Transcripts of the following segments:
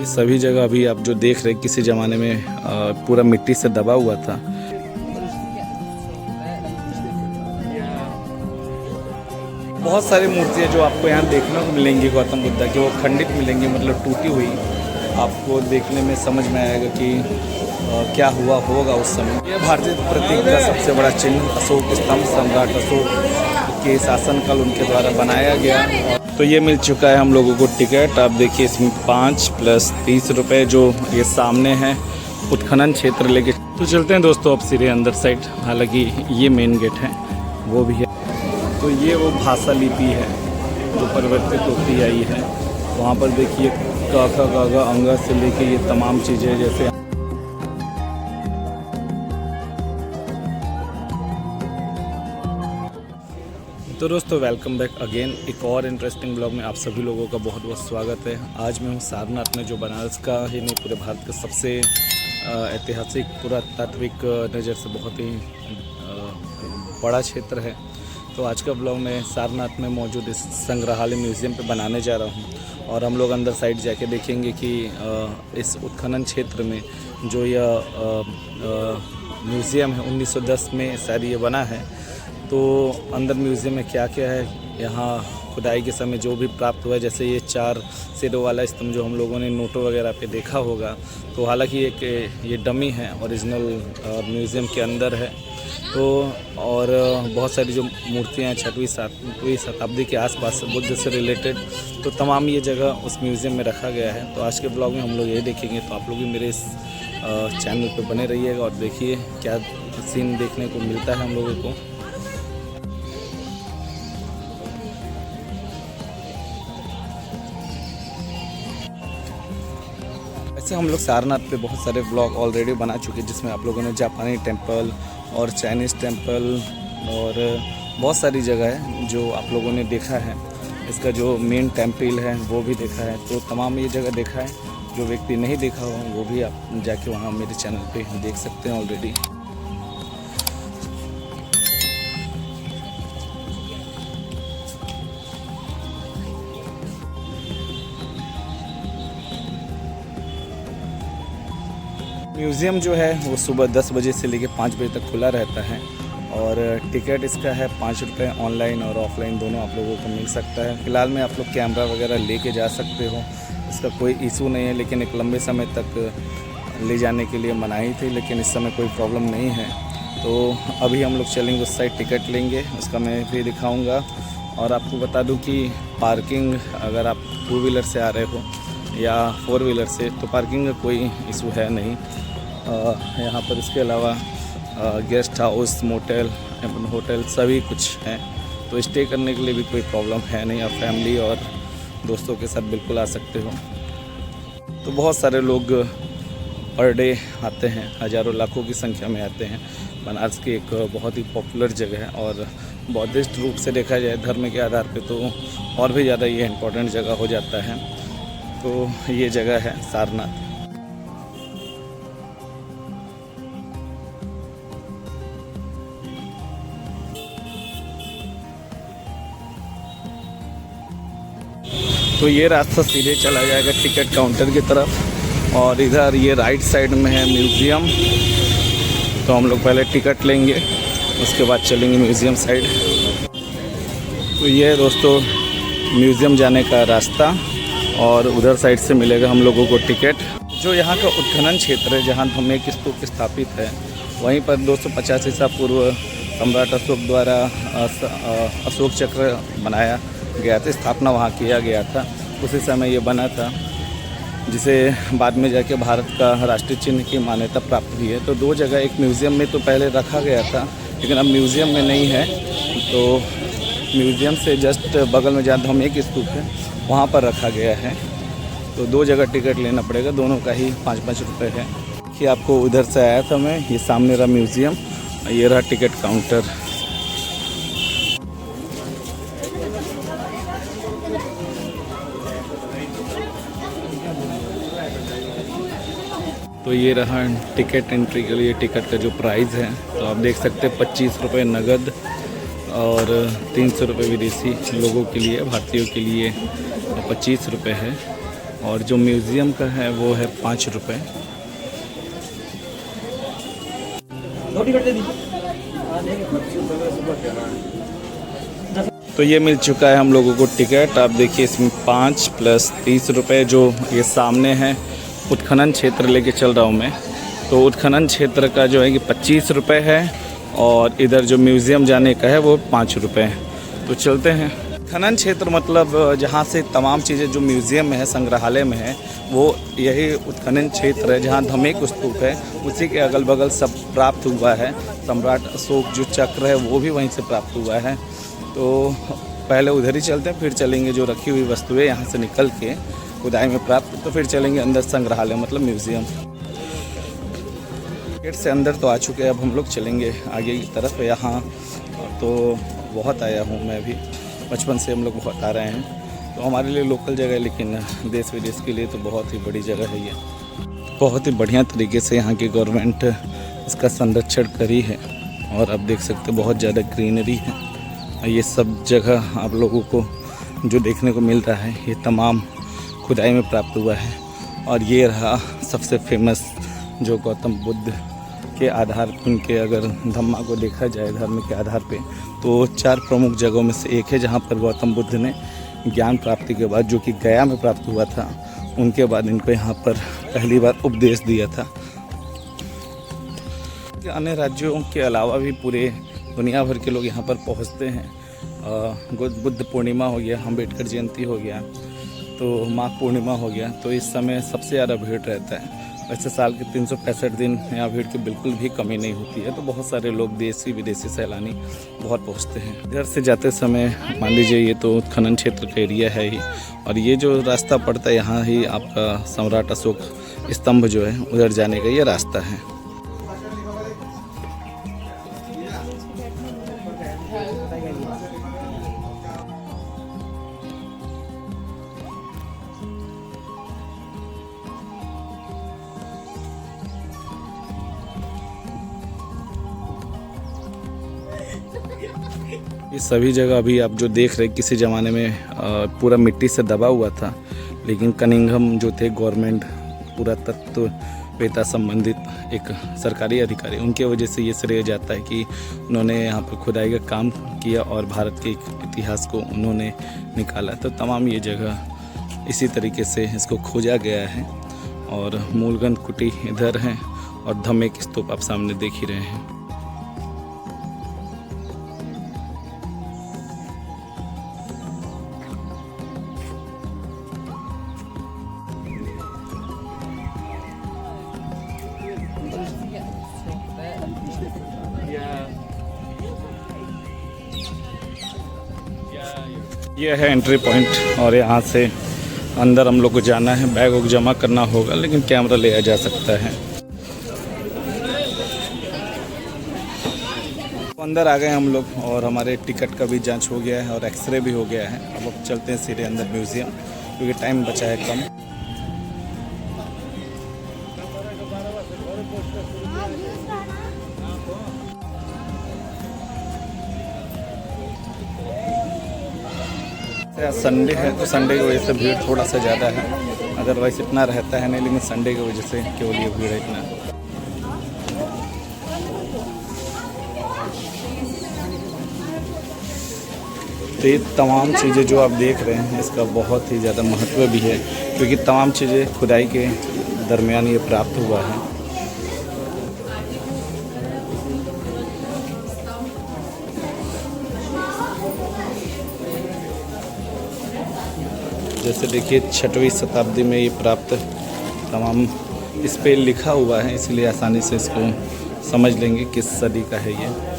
सभी जगह अभी आप जो देख रहे हैं किसी ज़माने में पूरा मिट्टी से दबा हुआ था। बहुत सारी मूर्तियाँ जो आपको यहाँ देखने को मिलेंगी गौतम बुद्धा की, वो खंडित मिलेंगी, मतलब टूटी हुई। आपको देखने में समझ में आएगा कि क्या हुआ होगा उस समय। यह भारतीय प्रतीक का सबसे बड़ा चिन्ह अशोक स्तंभ सम्राट अशोक के शासनकाल उनके द्वारा बनाया गया। तो ये मिल चुका है हम लोगों को टिकट। आप देखिए इसमें 5 + 30 रुपये जो ये सामने है उत्खनन क्षेत्र लेके। तो चलते हैं दोस्तों अब सीधे अंदर साइड, हालांकि ये मेन गेट है वो भी है। तो ये वो भाषा लिपि है जो परिवर्तित होती आई है। वहाँ पर देखिए क ख ग घ अंग से लेके ये तमाम चीज़ें जैसे। तो दोस्तों वेलकम बैक अगेन एक और इंटरेस्टिंग ब्लॉग में आप सभी लोगों का बहुत बहुत स्वागत है। आज मैं हूँ सारनाथ में, जो बनारस का ही नहीं पूरे भारत का सबसे ऐतिहासिक पुरातात्विक नज़र से बहुत ही बड़ा क्षेत्र है। तो आज का ब्लॉग में सारनाथ में मौजूद इस संग्रहालय म्यूज़ियम पे बनाने जा रहा हूँ, और हम लोग अंदर साइड जाके देखेंगे कि इस उत्खनन क्षेत्र में जो यह म्यूज़ियम है 1910 में शायद ये बना है। तो अंदर म्यूज़ियम में क्या क्या है, यहाँ खुदाई के समय जो भी प्राप्त हुआ है, जैसे ये 4 सिरों वाला स्तंभ जो हम लोगों ने नोटों वगैरह पे देखा होगा। तो हालांकि एक ये डमी है, ओरिजिनल म्यूज़ियम के अंदर है। तो और बहुत सारी जो मूर्तियाँ हैं 6वीं 7वीं शताब्दी के आसपास बुद्ध से रिलेटेड, तो तमाम ये जगह उस म्यूज़ियम में रखा गया है। तो आज के ब्लॉग में हम लोग ये देखेंगे। तो आप लोग भी मेरे इस चैनल पे बने रहिएगा और देखिए क्या सीन देखने को मिलता है हम लोगों को। ऐसे हम लोग सारनाथ पे बहुत सारे ब्लॉग ऑलरेडी बना चुके हैं, जिसमें आप लोगों ने जापानी टेंपल और चाइनीज़ टेंपल और बहुत सारी जगह है जो आप लोगों ने देखा है। इसका जो मेन टेंपल है वो भी देखा है। तो तमाम ये जगह देखा है। जो व्यक्ति नहीं देखा हो वो भी आप जाके वहाँ मेरे चैनल पे देख सकते हैं ऑलरेडी। म्यूज़ियम जो है वो सुबह 10 बजे से लेकर 5 बजे तक खुला रहता है, और टिकट इसका है 5 रुपये। ऑनलाइन और ऑफलाइन दोनों आप लोगों को मिल सकता है। फ़िलहाल में आप लोग कैमरा वगैरह लेके जा सकते हो, इसका कोई इशू नहीं है। लेकिन एक लंबे समय तक ले जाने के लिए मनाही थी, लेकिन इस समय कोई प्रॉब्लम नहीं है। तो अभी हम लोग चलेंगे उस साइड, टिकट लेंगे, उसका मैं भी दिखाऊँगा। और आपको बता दूँ कि पार्किंग अगर आप 2 व्हीलर से आ रहे हो या 4 व्हीलर से, तो पार्किंग का कोई इशू है नहीं यहाँ पर। इसके अलावा गेस्ट हाउस, मोटेल, होटल सभी कुछ हैं। तो स्टे करने के लिए भी कोई प्रॉब्लम है नहीं। आप फैमिली और दोस्तों के साथ बिल्कुल आ सकते हो। तो बहुत सारे लोग पर डे आते हैं, हज़ारों लाखों की संख्या में आते हैं। बनारस की एक बहुत ही पॉपुलर जगह है, और बौद्धिस्ट रूप से देखा जाए धर्म के आधार पे तो और भी ज़्यादा ये इम्पोर्टेंट जगह हो जाता है। तो ये जगह है सारनाथ। तो ये रास्ता सीधे चला जाएगा टिकट काउंटर की तरफ, और इधर ये राइट साइड में है म्यूज़ियम। तो हम लोग पहले टिकट लेंगे, उसके बाद चलेंगे म्यूज़ियम साइड। तो ये है दोस्तों म्यूज़ियम जाने का रास्ता, और उधर साइड से मिलेगा हम लोगों को टिकट। जो यहाँ का उत्खनन क्षेत्र है जहाँ धम्मेक स्तूप स्थापित है, वहीं पर 250 ईसा पूर्व सम्राट अशोक द्वारा अशोक चक्र बनाया गया था, स्थापना वहाँ किया गया था। उसी समय ये बना था, जिसे बाद में जाके भारत का राष्ट्रीय चिन्ह की मान्यता प्राप्त हुई है। तो 2 जगह, एक म्यूज़ियम में तो पहले रखा गया था, लेकिन अब म्यूज़ियम में नहीं है। तो म्यूज़ियम से जस्ट बगल में जहाँ धम्मेक स्तूप है वहाँ पर रखा गया है। तो 2 जगह टिकट लेना पड़ेगा, दोनों का ही 5-5 रुपये है। कि आपको उधर से आया था मैं, ये सामने रहा म्यूज़ियम, ये रहा टिकट काउंटर। तो ये रहा टिकट एंट्री के लिए टिकट का जो प्राइस है। तो आप देख सकते हैं 25 रुपये नगद और 300 रुपये विदेशी लोगों के लिए, भारतीयों के लिए 25 रुपये है। और जो म्यूज़ियम का है वो है 5 रुपये। तो ये मिल चुका है हम लोगों को टिकट। आप देखिए इसमें 5 + 30 रुपये। जो ये सामने है उत्खनन क्षेत्र लेके चल रहा हूँ मैं, तो उत्खनन क्षेत्र का जो है कि 25 रुपये है और इधर जो म्यूज़ियम जाने का है वो 5 रुपये है। तो चलते हैं। उत्खनन क्षेत्र मतलब जहाँ से तमाम चीज़ें जो म्यूज़ियम में है, संग्रहालय में है, वो यही उत्खनन क्षेत्र है जहाँ धमेक स्तूप है, उसी के अगल बगल सब प्राप्त हुआ है। सम्राट अशोक जो चक्र है वो भी वहीं से प्राप्त हुआ है। तो पहले उधर ही चलते हैं, फिर चलेंगे जो रखी हुई वस्तुएं यहाँ से निकल के खुदाई में प्राप्त, तो फिर चलेंगे अंदर संग्रहालय मतलब म्यूज़ियम। गेट से अंदर तो आ चुके हैं, अब हम लोग चलेंगे आगे की तरफ। यहाँ तो बहुत आया हूँ मैं भी, बचपन से हम लोग बहुत आ रहे हैं, तो हमारे लिए लोकल जगह है, लेकिन देश विदेश के लिए तो बहुत ही बड़ी जगह है ये। बहुत ही बढ़िया तरीके से यहाँ की गवर्नमेंट इसका संरक्षण करी है और आप देख सकते हैं बहुत ज़्यादा ग्रीनरी है। ये सब जगह आप लोगों को जो देखने को मिल रहा है ये तमाम खुदाई में प्राप्त हुआ है। और ये रहा सबसे फेमस जो गौतम बुद्ध के आधार पर, उनके अगर धम्मा को देखा जाए धर्म के आधार पे, तो 4 प्रमुख जगहों में से एक है जहाँ पर गौतम बुद्ध ने ज्ञान प्राप्ति के बाद, जो कि गया में प्राप्त हुआ था, उनके बाद इनको यहाँ पर पहली बार उपदेश दिया था। अन्य राज्यों के अलावा भी पूरे दुनिया भर के लोग यहाँ पर पहुँचते हैं। बुद्ध पूर्णिमा हो गया, अम्बेडकर जयंती हो गया, तो माघ पूर्णिमा हो गया, तो इस समय सबसे ज़्यादा भीड़ रहता है। वैसे साल के 365 दिन यहाँ भीड़ की बिल्कुल भी कमी नहीं होती है। तो बहुत सारे लोग देशी विदेशी सैलानी बहुत पहुँचते हैं। इधर से जाते समय मान लीजिए ये तो उत्खनन क्षेत्र का एरिया है ही, और ये जो रास्ता पड़ता है यहाँ ही आपका सम्राट अशोक स्तंभ जो है उधर जाने का ये रास्ता है। ये सभी जगह अभी आप जो देख रहे हैं किसी ज़माने में पूरा मिट्टी से दबा हुआ था, लेकिन कनिंघम जो थे गवर्नमेंट पुरातत्ववेत्ता संबंधित एक सरकारी अधिकारी, उनके वजह से ये श्रेय जाता है कि उन्होंने यहाँ पर खुदाई का काम किया और भारत के इतिहास को उन्होंने निकाला। तो तमाम ये जगह इसी तरीके से इसको खोजा गया है। और मूलगंध कुटी इधर है और धमेक स्तूप आप सामने देख ही रहे हैं। ये है एंट्री पॉइंट और यहाँ से अंदर हम लोग को जाना है। बैग वैग जमा करना होगा, लेकिन कैमरा ले जा सकता है। अंदर आ गए हम लोग और हमारे टिकट का भी जांच हो गया है और एक्सरे भी हो गया है। अब चलते हैं सीधे अंदर म्यूज़ियम, क्योंकि टाइम बचा है कम। संडे है तो संडे की वजह से भीड़ थोड़ा सा ज़्यादा है, अदरवाइज इतना रहता है नहीं, लेकिन संडे की वजह से केवल ये भीड़ है इतना। तो ये तमाम चीज़ें जो आप देख रहे हैं इसका बहुत ही ज़्यादा महत्व भी है, क्योंकि तमाम चीज़ें खुदाई के दरमियान ये प्राप्त हुआ है। जैसे देखिए 6वीं शताब्दी में ये प्राप्त तमाम इस पे लिखा हुआ है, इसलिए आसानी से इसको समझ लेंगे किस सदी का है ये।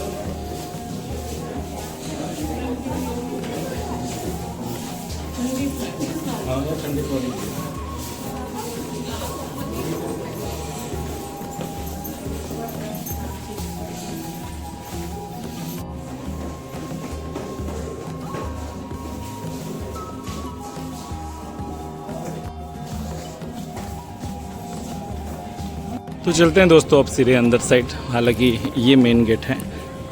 तो चलते हैं दोस्तों अब सीधे अंदर साइड। हालांकि ये मेन गेट है,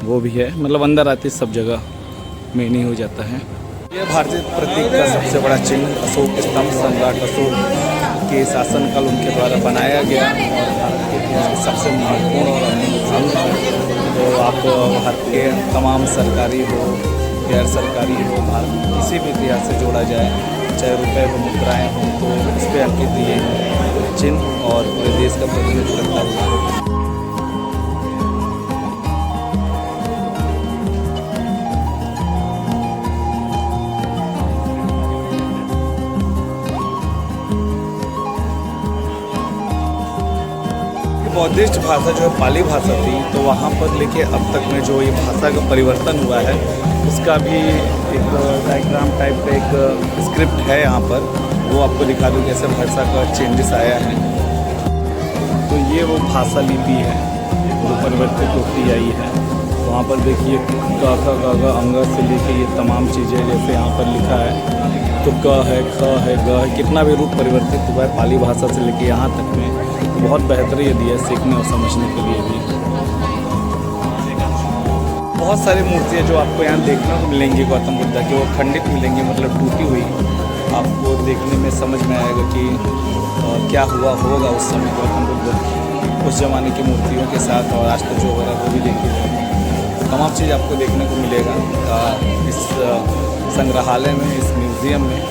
वो भी है, मतलब अंदर आते सब जगह मेन ही हो जाता है। ये भारतीय प्रतीक का सबसे बड़ा चिन्ह अशोक स्तंभ सम्राट अशोक के शासनकाल उनके द्वारा बनाया गया और भारत के इतिहास के सबसे महत्वपूर्ण और अमूल्य अंग है। तो आप भारत के तमाम सरकारी हो गैर सरकारी हो, भारत किसी भी इतिहास से जोड़ा जाए, चाहे रुपए हो मुद्राएँ हों, तो इस पर अंकित ये चिन्ह और पूरे देश का प्रतिनिधित्व करता हुआ बौद्धिस्ट भाषा जो है पाली भाषा थी, तो वहाँ पर लेके अब तक में जो ये भाषा का परिवर्तन हुआ है उसका भी एक डायग्राम टाइप का एक स्क्रिप्ट है यहाँ पर, वो आपको दिखा दूँ कैसे भाषा का चेंजेस आया है। तो ये वो भाषा लिपि है जो परिवर्तित होती आई है। वहाँ पर देखिए क ख ग घ अंग से लेके ये तमाम चीज़ें जैसे यहाँ पर लिखा है, तो क है, ख है, ग है, कितना भी रूप परिवर्तित हुआ है पाली भाषा से लेके यहाँ तक में, बहुत बेहतरीन ये दिया सीखने और समझने के लिए भी। बहुत सारी मूर्तियाँ जो आपको यहाँ देखने को मिलेंगी गौतम बुद्ध की, वो खंडित मिलेंगी, मतलब टूटी हुई। आपको देखने में समझ में आएगा कि क्या हुआ होगा उस समय गौतम बुद्ध उस ज़माने की मूर्तियों के साथ, और आज तक जो वगैरह वो भी देखिए, तमाम चीज़ आपको देखने को मिलेगा इस संग्रहालय में, इस म्यूज़ियम में।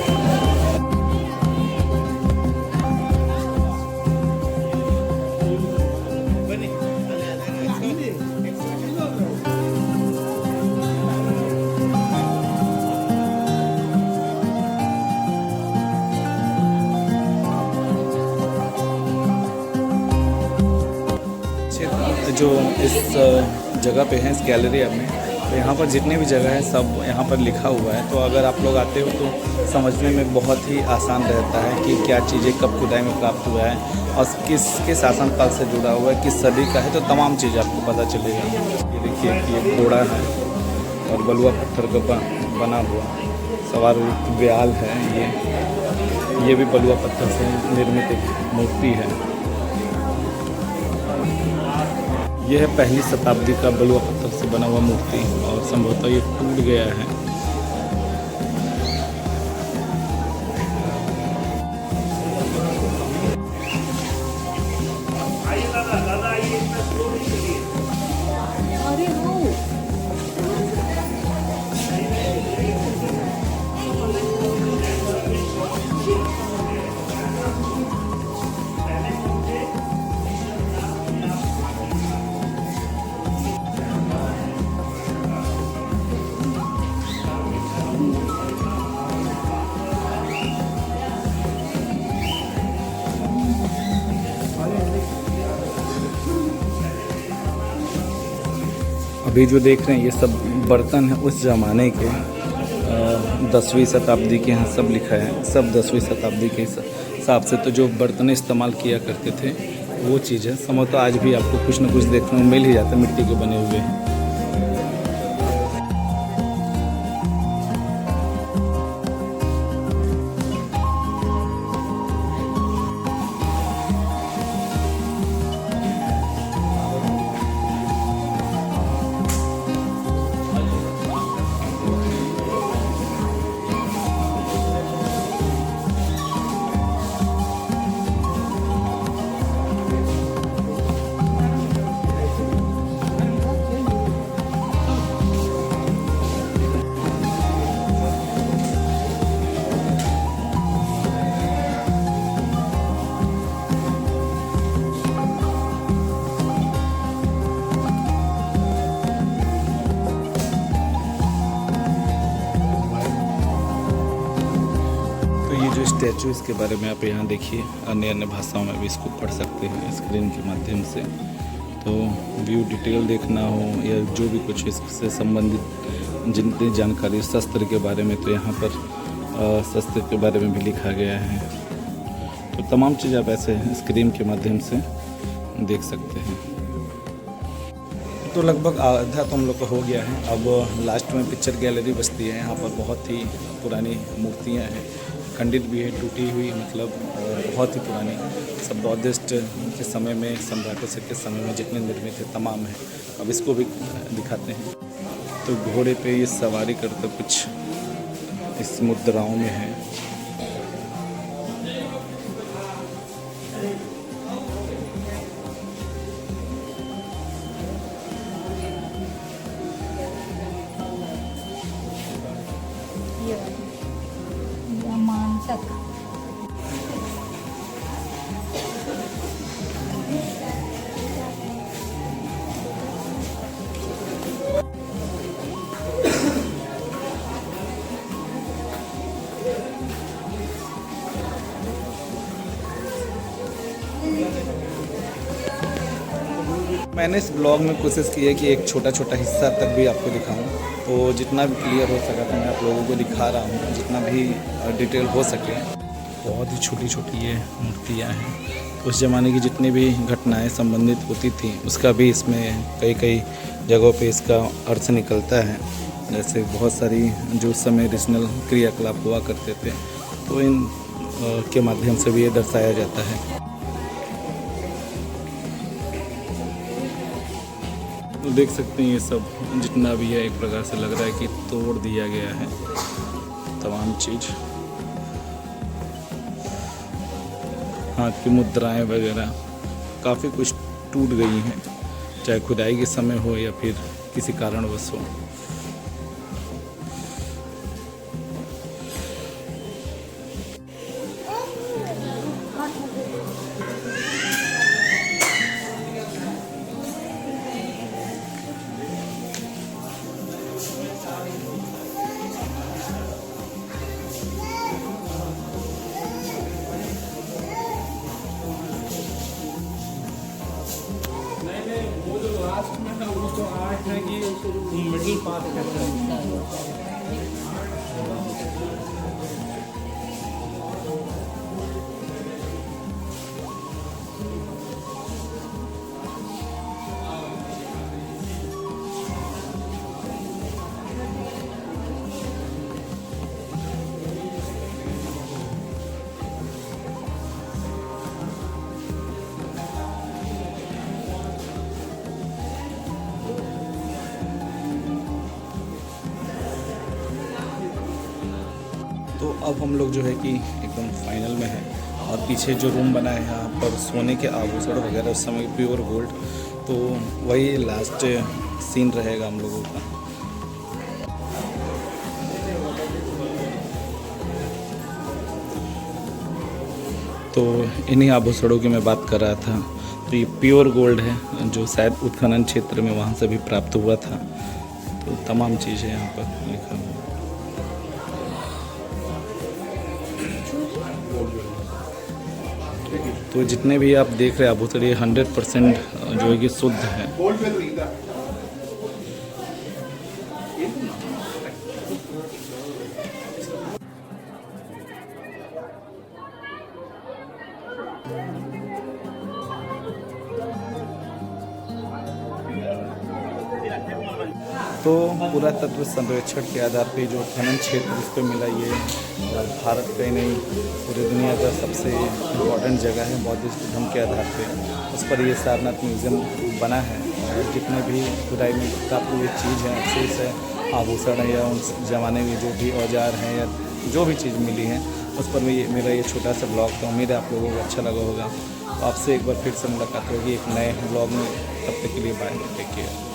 जो इस जगह पे है, इस गैलरी में, तो यहाँ पर जितने भी जगह है सब यहाँ पर लिखा हुआ है। तो अगर आप लोग आते हो तो समझने में बहुत ही आसान रहता है कि क्या चीज़ें कब खुदाई में प्राप्त हुआ है और किसके शासनकाल से जुड़ा हुआ है, किस सदी का है, तो तमाम चीज़ आपको पता चलेगा। ये देखिए कि ये घोड़ा है और बलुआ पत्थर का बना हुआ सवार व्याल है। ये भी बलुआ पत्थर से निर्मित एक मूर्ति है। यह है पहली शताब्दी का बलुआ पत्थर से बना हुआ मूर्ति और संभवतः ये टूट गया है। अभी जो देख रहे हैं ये सब बर्तन है उस ज़माने के, 10वीं शताब्दी के यहाँ सब लिखा है, सब 10वीं शताब्दी के हिसाब से। तो जो बर्तन इस्तेमाल किया करते थे वो चीज़ें संभवतः आज भी आपको कुछ न कुछ देखने को मिल ही जाता है, मिट्टी के बने हुए हैं। स्टैचू, इसके बारे में आप यहाँ देखिए, अन्य भाषाओं में भी इसको पढ़ सकते हैं स्क्रीन के माध्यम से। तो व्यू डिटेल देखना हो या जो भी कुछ इससे संबंधित जितनी जानकारी शस्त्र के बारे में, तो यहाँ पर शस्त्र के बारे में भी लिखा गया है। तो तमाम चीज़ आप ऐसे स्क्रीन के माध्यम से देख सकते हैं। तो लगभग आधा तो हम लोग का हो गया है। अब लास्ट में पिक्चर गैलरी बचती है। यहाँ पर बहुत ही पुरानी मूर्तियाँ हैं, खंडित भी है, टूटी हुई, मतलब बहुत ही पुरानी, सब बौद्धिस्ट के समय में, सम्राट अशोक के समय में जितने निर्मित है तमाम है। अब इसको भी दिखाते हैं। तो घोड़े पे ये सवारी करते कुछ इस मुद्राओं में है। ये वाली अमांतक। मैंने इस ब्लॉग में कोशिश की है कि एक छोटा छोटा हिस्सा तक भी आपको दिखाऊं, तो जितना भी क्लियर हो सका तो मैं आप लोगों को दिखा रहा हूं, जितना भी डिटेल हो सके। बहुत ही छोटी छोटी ये मूर्तियां हैं। उस ज़माने की जितनी भी घटनाएं संबंधित होती थी उसका भी इसमें कई कई जगहों पे इसका अर्थ निकलता है। जैसे बहुत सारी जो उस समय रीजनल क्रियाकलाप हुआ करते थे, तो इन के माध्यम से भी ये दर्शाया जाता है। तो देख सकते हैं ये सब जितना भी है एक प्रकार से लग रहा है कि तोड़ दिया गया है तमाम चीज़। हाथ की मुद्राएं वगैरह काफ़ी कुछ टूट गई हैं, चाहे खुदाई के समय हो या फिर किसी कारणवश हो। वो जो लास्ट में है वो तो 8 है कि मिडिल पार्ट है। तो अब हम लोग जो है कि एकदम फाइनल में है, और पीछे जो रूम बना है यहाँ पर सोने के आभूषण वगैरह उस समय प्योर गोल्ड, तो वही लास्ट सीन रहेगा हम लोगों का। तो इन्हीं आभूषणों की मैं बात कर रहा था। तो ये प्योर गोल्ड है जो शायद उत्खनन क्षेत्र में वहाँ से भी प्राप्त हुआ था। तो तमाम चीज़ें यहाँ पर लिखा हुआ है। तो जितने भी आप देख रहे हैं आभूषण ये 100% जो है कि शुद्ध है। तो पुरातत्व सर्वेक्षण के आधार पे जो खनन क्षेत्र इस पर मिला, ये भारत का ही नहीं पूरी दुनिया का सबसे इम्पोर्टेंट जगह है बौद्ध धर्म के आधार पे। उस पर ये सारनाथ म्यूज़ियम बना है, और जितने भी खुदाई में प्राप्त हुई चीज़ हैं, अवशेष है, आभूषण है, या उस ज़माने में जो भी औजार हैं या जो भी चीज़ मिली है, उस पर मेरा ये छोटा सा ब्लॉग था। उम्मीद है आप लोगों को अच्छा लगा होगा। तो आपसे एक बार फिर से मुलाकात होगी एक नए ब्लॉग में। तब तक के लिए बाय, टेक केयर।